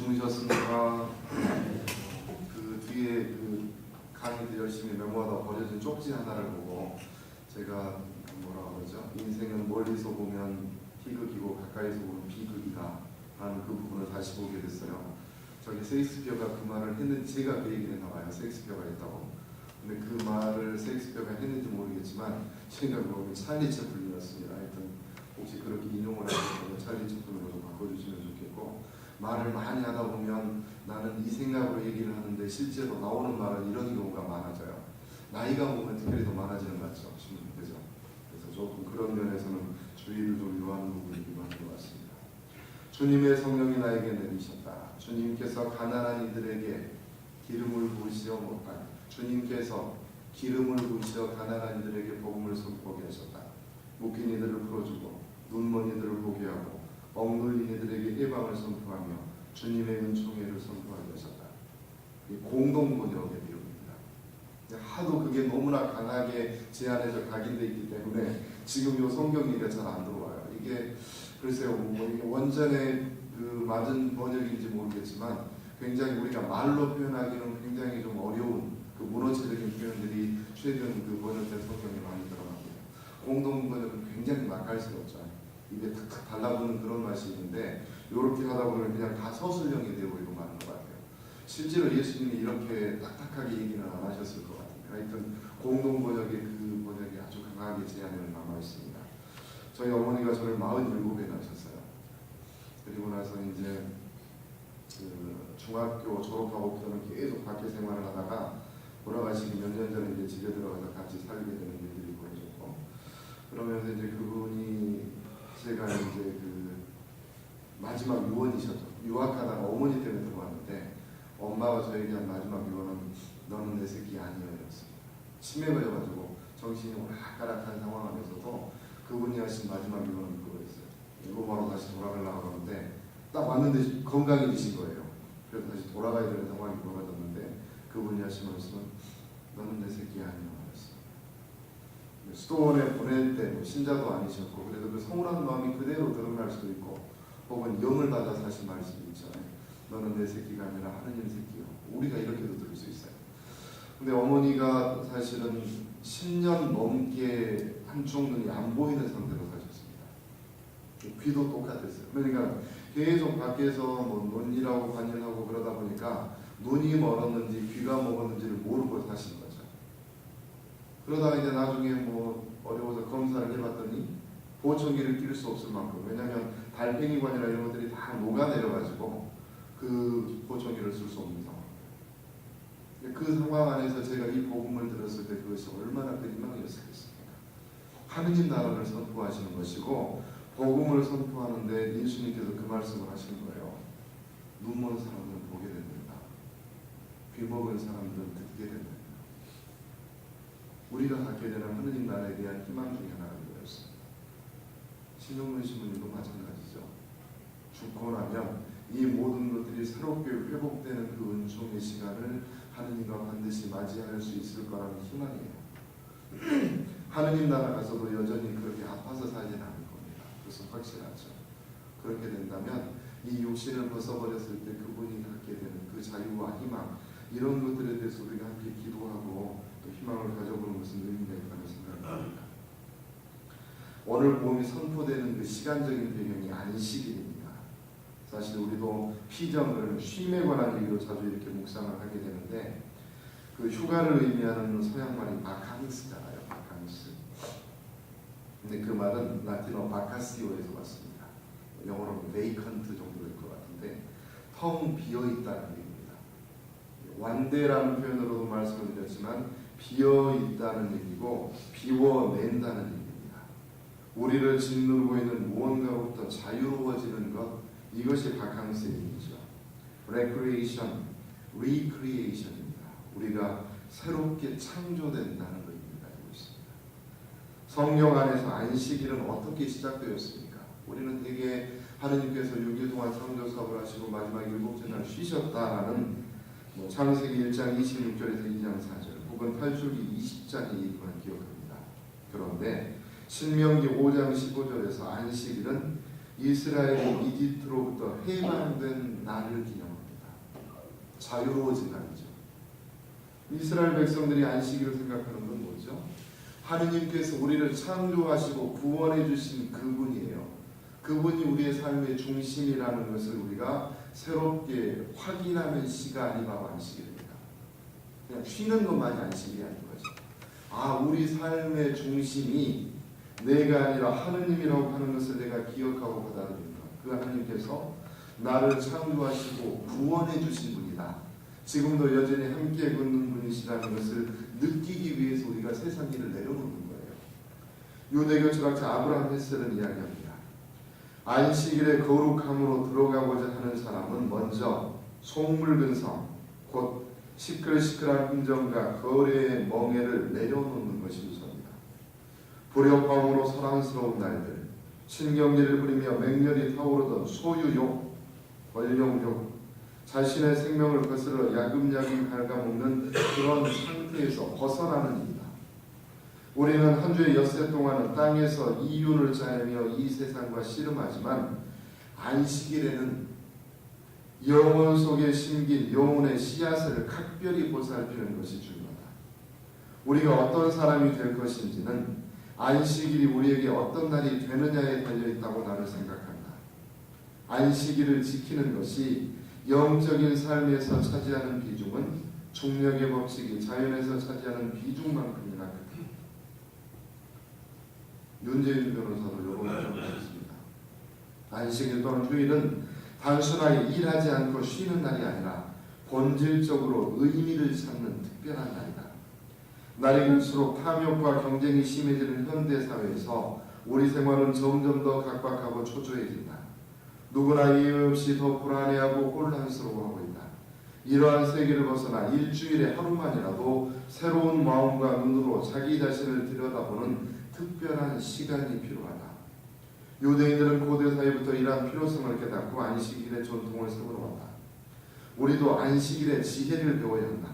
주무셨습니까? 그 뒤에 그 강의도 열심히 메모하다 버려진 쪽지 하나를 보고 제가 뭐라 그러죠? 인생은 멀리서 보면 희극이고 가까이서 보면 비극이다 라는 그 부분을 다시 보게 됐어요. 저기 셰익스피어가 그 말을 했는지 제가 그 얘기를 했나봐요. 셰익스피어가 했다고. 근데 그 말을 셰익스피어가 했는지 모르겠지만 제가 보면 찰리 채플린이었습니다. 하여튼 혹시 그렇게 인용을 하시면 찰리 채플린으로 좀 바꿔주시면 좋겠고, 말을 많이 하다 보면 나는 이 생각으로 얘기를 하는데 실제로 나오는 말은 이런 경우가 많아져요. 나이가 먹으면 특별히 더 많아지는 것 같죠. 그죠? 그래서 조금 그런 면에서는 주의를 좀 요하는 부분이기도 한 것 같습니다. 주님의 성령이 나에게 내리셨다. 주님께서 가난한 이들에게 기름을 부으시어 주님께서 기름을 부으시어 가난한 이들에게 복음을 선포하게 하셨다. 묶인 이들을 풀어주고 눈먼 이들을 보게 하고 억눌린 이들에게 예방을 선포하며 주님의 은총회를 선포하게 하셨다. 이 공동 번역의 내용입니다. 하도 그게 너무나 강하게 제한해서 각인되어 있기 때문에 지금 이 성경 얘기가 잘 안 들어와요. 이게 글쎄요, 뭐 이게 원전의 그 맞은 번역인지 모르겠지만 굉장히 우리가 말로 표현하기는 굉장히 좀 어려운 그 문어체적인 표현들이 최근 그 번역된 성경에 많이 들어갑니다. 공동 번역은 굉장히 맛깔스럽죠. 입에 탁탁 달라붙는 그런 맛이 있는데 이렇게 하다 보면 그냥 다 서술형이 되어버리고 마는 것 같아요. 실제로 예수님이 이렇게 딱딱하게 얘기는 안 하셨을 것 같아요. 하여튼 공동 번역의 그 번역이 아주 강하게 제한을 남아 있습니다. 저희 어머니가 저를 47에 낳으셨어요. 그리고 나서 이제 그 중학교 졸업하고부터는 계속 밖에 생활을 하다가 돌아가시기 몇 년 전에 이제 집에 들어가서 같이 살게 되는 일들이 벌어졌고, 그러면서 이제 그분이 제가 이제 그 마지막 유언이셨죠. 유학하다가 어머니 때문에 들어왔는데 엄마가 저에게 한 마지막 유언은 너는 내 새끼 아니여였습니다. 치매 걸려가지고 정신이 오락가락한 상황 안에서도 그분이 하신 마지막 유언은 그거였어요. 로마로 다시 돌아가려고 하는데 딱 왔는데 건강해지신 거예요. 그래서 다시 돌아가야 되는 상황이 벌어졌는데 그분이 하신 말씀은 너는 내 새끼 아니여였습니다. 수도원에 보낼 때 뭐 신자도 아니셨고 그래도 그 서운한 마음이 그대로 드러날 수도 있고 혹은 영을 받아서 하신 말씀이 있잖아요. 너는 내 새끼가 아니라 하느님 새끼요. 우리가 이렇게도 들을 수 있어요. 근데 어머니가 사실은 10년 넘게 한쪽 눈이 안 보이는 상태로 사셨습니다. 귀도 똑같았어요. 그러니까 계속 밖에서 뭐 논일하고 관일하고 그러다 보니까 눈이 멀었는지 귀가 먹었는지를 모르고 사신 거죠. 그러다가 이제 나중에 뭐 어려워서 검사를 해봤더니 보청기를 낄 수 없을 만큼, 왜냐하면 달팽이관이나 이런 것들이 다 녹아내려가지고 그 보청기를 쓸 수 없는 상황. 그 상황 안에서 제가 이 복음을 들었을 때 그것이 얼마나 큰 희망이었겠습니까? 하느님 나라를 선포하시는 것이고 복음을 선포하는데 예수님께서 그 말씀을 하시는 거예요. 눈먼 사람들은 보게 된다. 귀 먹은 사람들은 듣게 된다. 우리가 갖게 되는 하느님 나라에 대한 희망 중에 하나가 되었습니다. 신용문 신부님도 마찬가지죠. 죽고 나면 이 모든 것들이 새롭게 회복되는 그 은총의 시간을 하느님과 반드시 맞이할 수 있을 거라는 희망이에요. 하느님 나라 가서도 여전히 그렇게 아파서 살지는 않을 겁니다. 그것은 확실하죠. 그렇게 된다면 이 육신을 벗어버렸을 때 그분이 갖게 되는 그 자유와 희망, 이런 것들에 대해서 우리가 함께 기도하고 또 희망을 가져보는 것은 의미가 있다고 생각합니다. 오늘 복음이 선포되는 그 시간적인 배경이 안식일입니다. 사실 우리도 피정을 쉼에 관한 얘기로 자주 이렇게 묵상을 하게 되는데 그 휴가를 의미하는 서양말이 바캉스잖아요. 바캉스. 근데 그 말은 라틴어 바카시오에서 왔습니다. 영어로는 vacant 정도일 것 같은데 텅 비어있다는 얘기입니다. 완대라는 표현으로도 말씀을 드렸지만 비어있다는 얘기고 비워낸다는 얘기입니다. 우리를 짓누르고 있는 무언가로부터 자유로워지는 것, 이것이 바캉스의 의미죠. recreation, recreation입니다. 우리가 새롭게 창조된다는 의미를 가지고 있습니다. 성경 안에서 안식일은 어떻게 시작되었습니까? 우리는 대개 하느님께서 6일 동안 창조 사업을 하시고 마지막 7째 날 쉬셨다라는 창세기 1장 26절에서 2장 4절 혹은 8주기 20장 얘기만 기억합니다. 그런데 신명기 5장 15절에서 안식일은 이스라엘이 이집트로부터 해방된 날을 기념합니다. 자유로워진다는 거죠. 이스라엘 백성들이 안식일을 생각하는 건 뭐죠? 하느님께서 우리를 창조하시고 구원해 주신 그분이에요. 그분이 우리의 삶의 중심이라는 것을 우리가 새롭게 확인하는 시간이 바로 안식일입니다. 그냥 쉬는 것만이 안식이 아닌 거죠. 아, 우리 삶의 중심이 내가 아니라 하느님이라고 하는 것을 내가 기억하고 받아들인다. 그 하느님께서 나를 창조하시고 구원해 주신 분이다. 지금도 여전히 함께 걷는 분이시라는 것을 느끼기 위해서 우리가 세상 일을 내려놓는 거예요. 유대교 철학자 아브라함 헬셀은 이야기합니다. 안식일의 거룩함으로 들어가고자 하는 사람은 먼저 속물근성, 곧 시끌시끌한 흥정과 거래의 멍에를 내려놓는 것이 우선이다. 불협화음으로 사랑스러운 날들, 신경질을 부리며 맹렬히 타오르던 소유욕, 권력욕, 자신의 생명을 거스러 야금야금 갉아먹는 그런 상태에서 벗어나는 일이다. 우리는 한 주의 엿새 동안은 땅에서 이윤을 짜내며 이 세상과 씨름하지만 안식일에는 영혼 속에 심긴 영혼의 씨앗을 각별히 보살피는 것이 중요하다. 우리가 어떤 사람이 될 것인지는 안식일이 우리에게 어떤 날이 되느냐에 달려있다고 나는 생각한다. 안식일을 지키는 것이 영적인 삶에서 차지하는 비중은 중력의 법칙이 자연에서 차지하는 비중만큼이나 크다. 윤재윤 변호사도 이런 좀 하셨습니다. 안식일 또는 휴일은 단순하게 일하지 않고 쉬는 날이 아니라 본질적으로 의미를 찾는 특별한 날이다. 날이 갈수록 탐욕과 경쟁이 심해지는 현대사회에서 우리 생활은 점점 더 각박하고 초조해진다. 누구나 이유 없이 더 불안해하고 혼란스러워하고 있다. 이러한 세계를 벗어나 일주일에 하루만이라도 새로운 마음과 눈으로 자기 자신을 들여다보는 특별한 시간이 필요하다. 유대인들은 고대사회부터 이러한 필요성을 깨닫고 안식일의 전통을 세워왔다. 우리도 안식일의 지혜를 배워야 한다.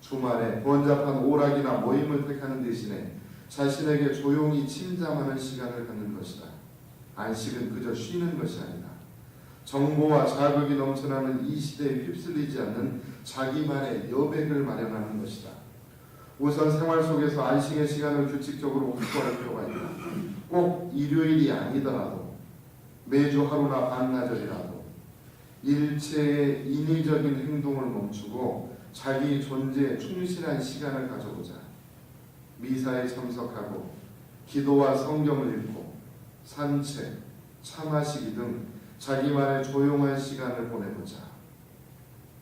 주말에 번잡한 오락이나 모임을 택하는 대신에 자신에게 조용히 침잠하는 시간을 갖는 것이다. 안식은 그저 쉬는 것이 아니다. 정보와 자극이 넘쳐나는 이 시대에 휩쓸리지 않는 자기만의 여백을 마련하는 것이다. 우선 생활 속에서 안식의 시간을 규칙적으로 확보할 필요가 있다. 꼭 일요일이 아니더라도 매주 하루나 반나절이라도 일체의 인위적인 행동을 멈추고 자기 존재에 충실한 시간을 가져보자. 미사에 참석하고 기도와 성경을 읽고 산책, 차 마시기 등 자기만의 조용한 시간을 보내보자.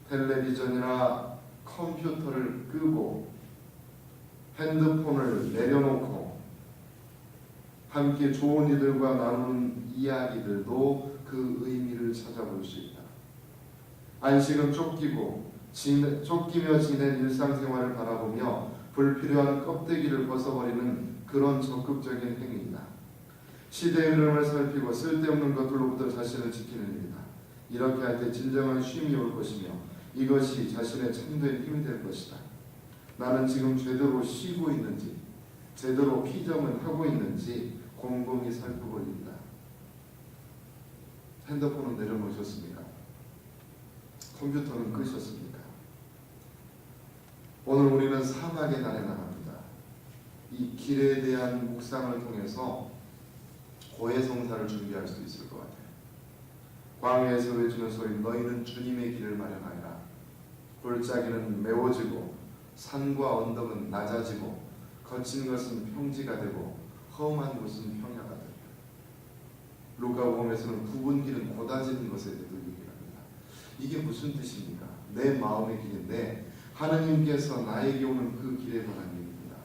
텔레비전이나 컴퓨터를 끄고 핸드폰을 내려놓고 함께 좋은 이들과 나누는 이야기들도 그 의미를 찾아볼 수 있다. 안식은 쫓기며 지낸 일상생활을 바라보며 불필요한 껍데기를 벗어버리는 그런 적극적인 행위이다. 시대의 흐름을 살피고 쓸데없는 것들로부터 자신을 지키는 일이다. 이렇게 할 때 진정한 쉼이 올 것이며 이것이 자신의 참된 힘이 될 것이다. 나는 지금 제대로 쉬고 있는지, 제대로 피정을 하고 있는지 곰곰이 살펴볼 일이다. 핸드폰은 내려놓으셨습니까? 컴퓨터는 끄셨습니까? 오늘 우리는 사막의 날에 나갑니다. 이 길에 대한 묵상을 통해서 고해성사를 준비할 수 있을 것 같아요. 광야에서 외치는 소리, 너희는 주님의 길을 마련하여라. 골짜기는 메워지고 산과 언덕은 낮아지고 거친 것은 평지가 되고 험한 곳은 평야가 되리라. 루카복음에서는 굽은 길은 고다지는 것에 대해서 얘기합니다. 이게 무슨 뜻입니까? 내 마음의 길인데 하느님께서 나에게 오는 그 길에 관한 길입니다.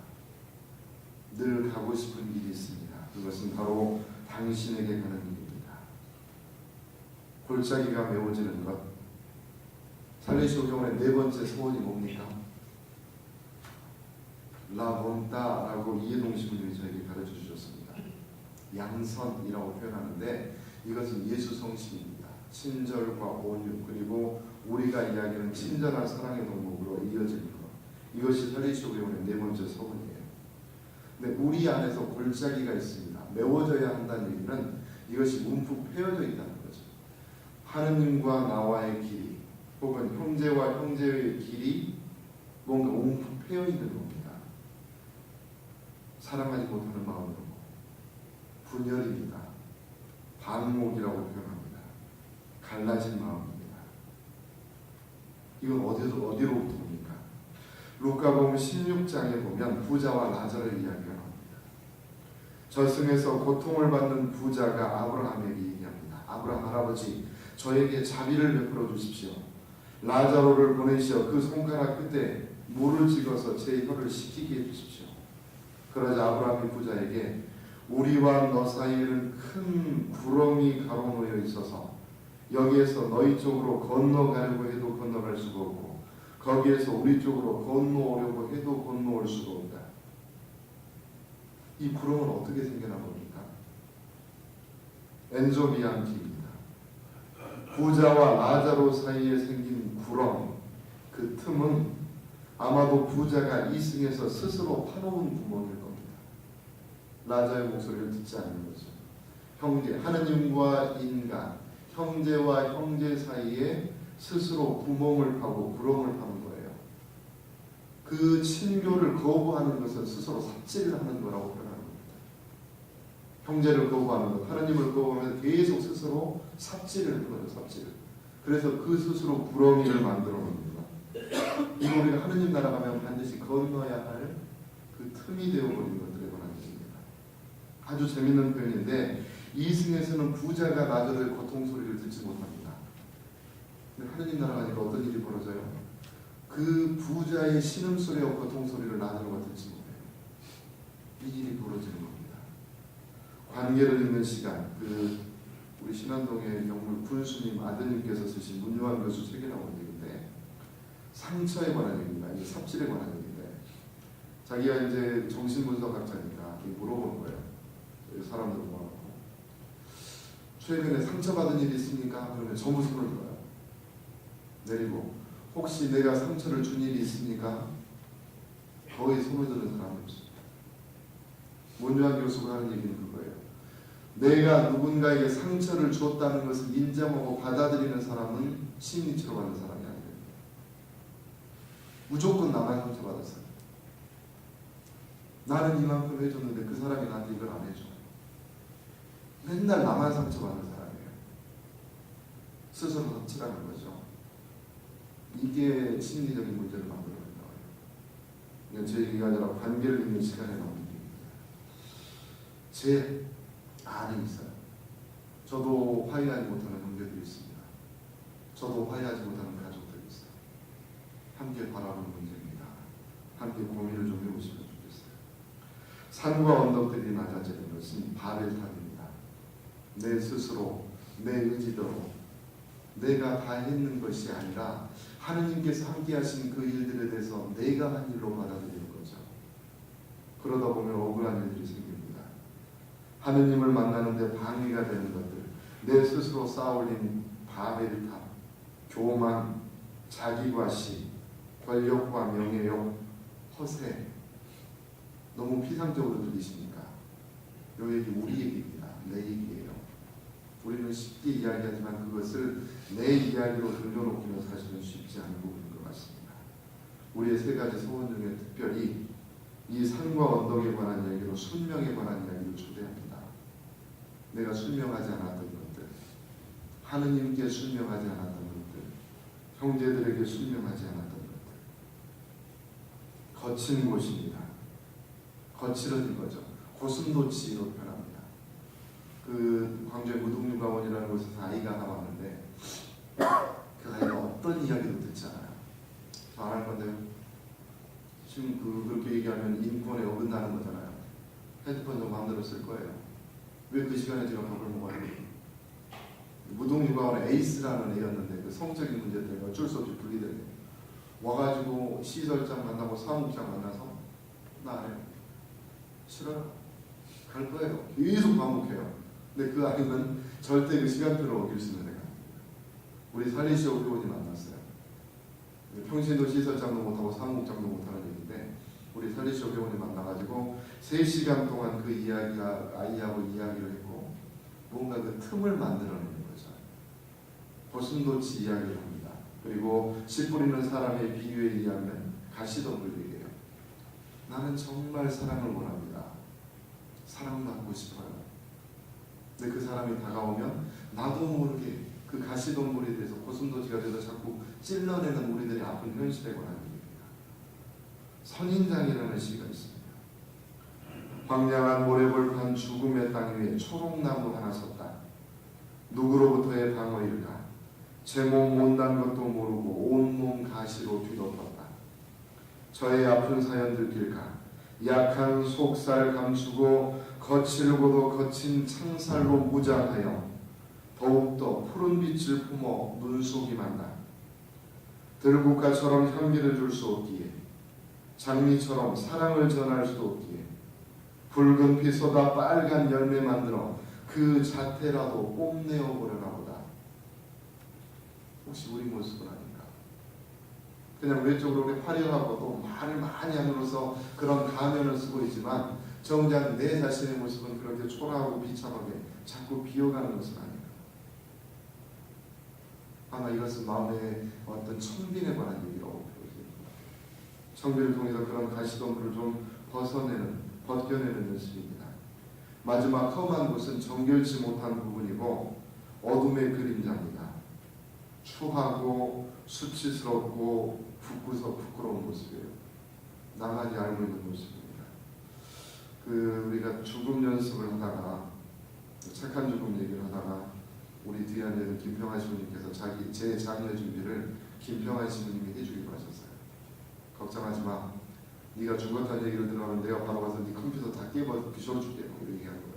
늘 가고 싶은 길이 있습니다. 그것은 바로 당신에게 가는 길입니다. 골짜기가 메워지는 것. 살리시오 경원의 네 번째 소원이 뭡니까? 라본다라고 이해동 신부님이 저에게 가르쳐 주셨습니다. 양선이라고 표현하는데 이것은 예수 성심입니다. 친절과 온유 그리고 우리가 이야기하는 친절한 사랑의 덕목으로 이어지는 것. 이것이 살리시오 경원의 네 번째 소원이에요. 근데 우리 안에서 골짜기가 있습니다. 메워져야 한다는 얘기는 이것이 움푹 패여져 있다는 거죠. 하느님과 나와의 길이 혹은 형제와 형제의 길이 뭔가 옹패여 있는 겁니다. 사랑하지 못하는 마음으로 분열입니다. 반목이라고 표현합니다. 갈라진 마음입니다. 이건 어디로부터입니까? 루카복음 16장에 보면 부자와 라자를 이야기합니다. 저승에서 고통을 받는 부자가 아브라함에게 얘기합니다. 아브라함 할아버지, 저에게 자비를 베풀어 주십시오. 라자로를 보내시어 그 손가락 끝에 물을 찍어서 제 혀를 식히게 해주십시오. 그러자 아브라함이 부자에게 우리와 너 사이에는 큰 구렁이 가로놓여 있어서 여기에서 너희 쪽으로 건너가려고 해도 건너갈 수가 없고 거기에서 우리 쪽으로 건너오려고 해도 건너올 수가 없다. 이 구렁은 어떻게 생겨난 겁니까? 엔조비안티입니다. 부자와 라자로 사이에 생긴 구렁, 그 틈은 아마도 부자가 이승에서 스스로 파놓은 구멍일 겁니다. 라자의 목소리를 듣지 않는 거죠. 형제, 하느님과 인간, 형제와 형제 사이에 스스로 구멍을 파고 구렁을 파는 거예요. 그 친교를 거부하는 것은 스스로 삽질을 하는 거라고 표현하는 겁니다. 형제를 거부하는 것, 하느님을 거부하면서 계속 스스로 삽질을 하는 거죠. 삽질을. 그래서 그 스스로 구렁이를 만들어 놓는 거예요. 이거 우리가 하느님 나라 가면 반드시 건너야 할 그 틈이 되어버린 것들에 관한 얘기입니다. 아주 재밌는 표현인데 이승에서는 부자가 라자로의 고통 소리를 듣지 못합니다. 근데 하느님 나라 가니까 어떤 일이 벌어져요? 그 부자의 신음소리와 고통 소리를 라자로가 듣지 못해요. 이 일이 벌어지는 겁니다. 관계를 읽는 시간, 우리 신안동의 영물 군수님 아드님께서 쓰신 문유환 교수 책에 나온 얘기인데 상처에 관한 얘기입니다. 이제 삽질에 관한 얘기인데 자기가 이제 정신분석학자니까 물어보는 거예요. 사람들 모아놓고 최근에 상처받은 일이 있습니까? 그러면 전부 손을 들어요. 내리고 혹시 내가 상처를 준 일이 있습니까? 거의 손을 드는 사람이 없습니다. 문유환 교수가 하는 얘기는 그거예요. 내가 누군가에게 상처를 줬다는 것을 인정하고 받아들이는 사람은 심리치료받는 사람이 아니에요. 무조건 나만 상처받았어요. 나는 이만큼 해줬는데 그 사람이 나한테 이걸 안 해줘. 맨날 나만 상처받는 사람이에요. 스스로 삽질하는 거죠. 이게 심리적인 문제를 만들어낸 거예요. 제 얘기가 아니라 관계를 읽는 시간에 나오는 얘기입니다. 제 안에 있어요. 저도 화해하지 못하는 형제들이 있습니다. 저도 화해하지 못하는 가족들이 있어요. 함께 바라보는 문제입니다. 함께 고민을 좀 해보시면 좋겠어요. 산과 언덕들이 낮아지는 것은 바벨탑입니다. 내 스스로, 내 의지대로 내가 다 했는 것이 아니라 하느님께서 함께 하신 그 일들에 대해서 내가 한 일로 받아들이는 거죠. 그러다 보면 억울한 일들이 생깁니다. 하느님을 만나는데 방해가 되는 것들, 내 스스로 쌓아올린 바벨탑, 교만, 자기과시, 권력과 명예욕, 허세, 너무 피상적으로 들리십니까? 이 얘기 우리 얘기입니다. 내 얘기예요. 우리는 쉽게 이야기하지만 그것을 내 이야기로 돌려놓기는 사실은 쉽지 않은 부분인 것 같습니다. 우리의 세 가지 소원 중에 특별히 이 산과 언덕에 관한 이야기로 순명에 관한 이야기를 초대합니다. 내가 순명하지 않았던 것들, 하느님께 순명하지 않았던 것들, 형제들에게 순명하지 않았던 것들. 거친 곳입니다. 거칠어진 거죠. 고슴도치로 표현합니다. 광주의 무등유가원이라는 곳에서 아이가 하나 왔는데 그 아이가 어떤 이야기도 듣지 않아요. 저 안 할 건데요. 지금 그렇게 얘기하면 인권에 어긋나는 거잖아요. 핸드폰 좀 마음대로 쓸 거예요. 왜 그 시간에 제가 밥을 먹어야 돼요? 무등유가원의 에이스라는 애였는데 그 성적인 문제 때문에 어쩔 수 없이 분리되네. 와가지고 시설장 만나고 사무국장 만나서 나 안 해요. 싫어요. 갈 거예요. 계속 반복해요. 근데 그 아이는 절대 그 시간표를 어길 수 있는 애가 아닙니다. 우리 살리시오 교원이 만났어요. 평신도 시설장도 못하고 사무국장도 못하는 얘기인데 우리 살리시오 교원이 만나가지고 3시간 동안 그 아이하고 이야기를 했고 뭔가 그 틈을 만들어내는 거죠. 고슴도치 이야기를 합니다. 그리고 씨 뿌리는 사람의 비유에 의하면 가시덤불이에요. 나는 정말 사랑을 원합니다. 사랑받고 싶어요. 근데 그 사람이 다가오면 나도 모르게 그 가시덤불에 대해서 고슴도치가 돼서 자꾸 찔러내는 우리들의 아픈 현실에 관한 얘기입니다. 선인장이라는 시가 있습니다. 황량한 모래벌판 죽음의 땅 위에 초록나무 하나 섰다. 누구로부터의 방어일까? 제 몸 못난 것도 모르고 온몸 가시로 뒤덮었다. 저의 아픈 사연 들킬까? 약한 속살 감추고 거칠고도 거친 창살로 무장하여 더욱더 푸른 빛을 품어 눈속이 만다. 들국화처럼 향기를 줄 수 없기에 장미처럼 사랑을 전할 수도 없기에 붉은 피 쏟아 빨간 열매 만들어 그 자태라도 뽐내어 보려나 보다. 혹시 우리 모습은 아닌가? 그냥 외적으로 우리 화려하고 또 말을 많이 함으로써 그런 가면을 쓰고 있지만 정작 내 자신의 모습은 그렇게 초라하고 비참하게 자꾸 비어가는 것은 아닌가? 아마 이것은 마음의 어떤 청빈에 관한 얘기라고 보여집니다. 청빈을 통해서 그런 가시덤불을 좀 벗겨내는 연습입니다. 마지막 험한 곳은 정결치 못한 부분이고 어둠의 그림자입니다. 추하고 수치스럽고 부끄러운 모습이에요. 나만이 알고 있는 모습입니다. 우리가 죽음 연습을 하다가 착한 죽음 얘기를 하다가 우리 뒤에 앉아있는 김평환 신부님께서 제 장례 준비를 김평환 신부님이 해주기로 하셨어요. 걱정하지 마. 네가 죽었다는 얘기를 들어가면 내가 바로 가서 네 컴퓨터 다 부셔줄게. 이렇게 얘기한 거예요.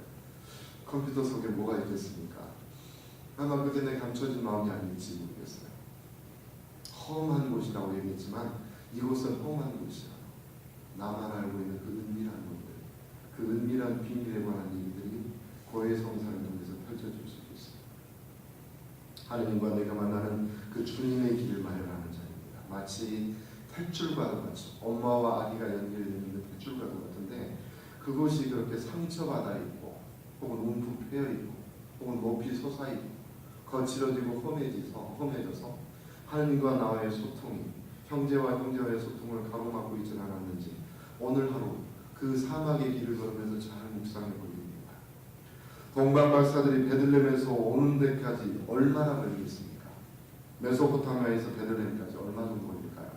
컴퓨터 속에 뭐가 있겠습니까? 아마 그게 내 감춰진 마음이 아닐지 모르겠어요. 험한 곳이라고 얘기했지만 이곳은 험한 곳이야. 나만 알고 있는 그 은밀한 것들, 그 은밀한 비밀에 관한 얘기들이 고해성사를 통해서 펼쳐질 수 있습니다. 하느님과 내가 만나는 그 주님의 길을 마련하는 자입니다. 마치 탯줄과도 같이 엄마와 아기가 연결되어 있는 탯줄과도 같은데 그곳이 그렇게 상처받아 있고 혹은 움푹 패여 있고 혹은 높이 솟아있고 거칠어지고 험해져서 하느님과 나와의 소통이 형제와 형제와의 소통을 가로막고 있지는 않았는지 오늘 하루 그 사막의 길을 걸으면서 잘 묵상해 보입니다. 동방 박사들이 베들레헴에서 오는 데까지 얼마나 걸리겠습니까? 메소포타미아에서 베들레헴까지 얼마 정도 걸릴까요?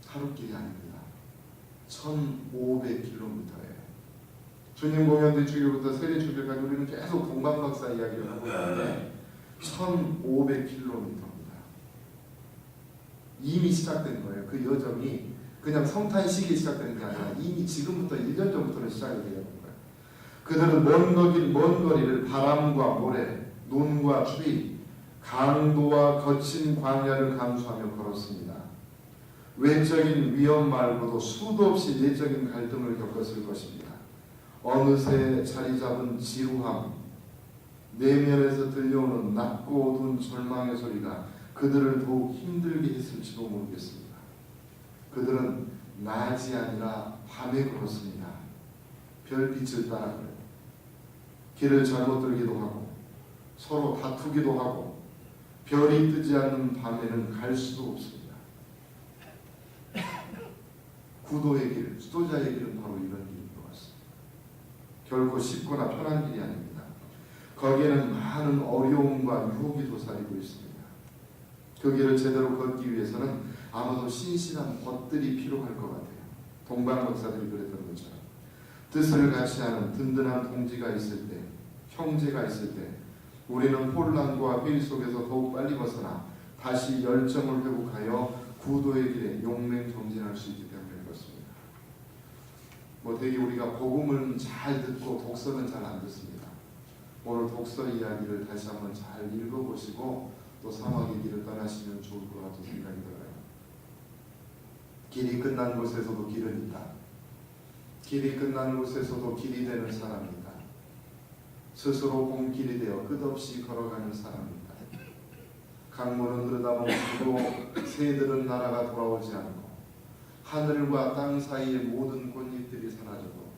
하루길이 아닙니다. 1500km예요. 주님 공연 뒤주기부터 세례 주기까지 우리는 계속 동방박사 이야기를 하고 있는데 1500km입니다. 이미 시작된 거예요. 그 여정이 그냥 성탄식이 시작되는 게 아니라 이미 지금부터 1년 전부터는 시작이 되는 거예요. 그들은 먼 거리를 바람과 모래, 눈과 추위, 강도와 거친 광야를 감수하며 걸었습니다. 외적인 위험 말고도 수도 없이 내적인 갈등을 겪었을 것입니다. 어느새 자리 잡은 지루함, 내면에서 들려오는 낮고 어두운 절망의 소리가 그들을 더욱 힘들게 했을지도 모르겠습니다. 그들은 낮이 아니라 밤에 걸었습니다. 별빛을 따라가요. 길을 잘못 들기도 하고 서로 다투기도 하고 별이 뜨지 않는 밤에는 갈 수도 없습니다. 구도의 길, 수도자의 길은 바로 이런 길인 것 같습니다. 결코 쉽거나 편한 길이 아닙니다. 거기에는 많은 어려움과 유혹이 도사리고 있습니다. 그 길을 제대로 걷기 위해서는 아마도 신실한 벗들이 필요할 것 같아요. 동방박사들이 그랬던 것처럼 뜻을 같이 하는 든든한 동지가 있을 때, 형제가 있을 때 우리는 혼란과 회의 속에서 더욱 빨리 벗어나 다시 열정을 회복하여 구도의 길에 용맹정진할 수 있기 때문에 그렇습니다. 되게 우리가 복음을 잘 듣고 독서는 잘 안 듣습니다. 오늘 독서 이야기를 다시 한번 잘 읽어보시고 또 사막의 길을 떠나시면 좋을 것 같은 생각이 들어요. 길이 끝난 곳에서도 길은 있다. 길이 끝난 곳에서도 길이 되는 사람이다. 스스로 봄길이 되어 끝없이 걸어가는 사람이다. 강물은 흐르다 멈추고 새들은 날아가 돌아오지 않고 하늘과 땅 사이의 모든 꽃잎들이 사라져도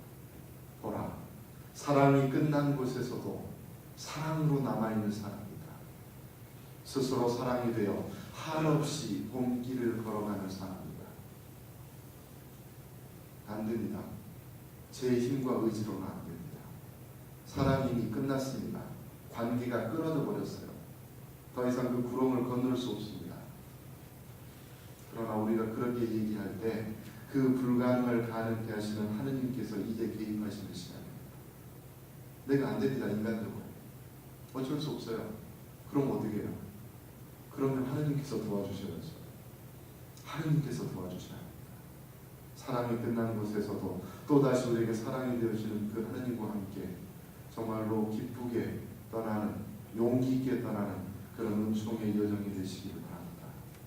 보라, 사랑이 끝난 곳에서도 사랑으로 남아있는 사람이다. 스스로 사랑이 되어 한없이 봄길을 걸어가는 사람이다. 안 됩니다. 제 힘과 의지로는 안 됩니다. 사랑이 이미 끝났습니다. 관계가 끊어져 버렸어요. 더 이상 그 구렁을 건널 수 없습니다. 그러나 우리가 그렇게 얘기할 때 그 불가능을 가능케 하시는 하느님께서 이제 개입하시는 시간입니다. 내가 안 됩니다. 인간적으로. 어쩔 수 없어요. 그럼 어떻게 해요? 그러면 하느님께서 도와주셔야죠. 하느님께서 도와주셔야 합니다. 사랑이 끝난 곳에서도 또다시 우리에게 사랑이 되어주는 그 하느님과 함께 정말로 기쁘게 떠나는, 용기 있게 떠나는 그런 은총의 여정이 되시기를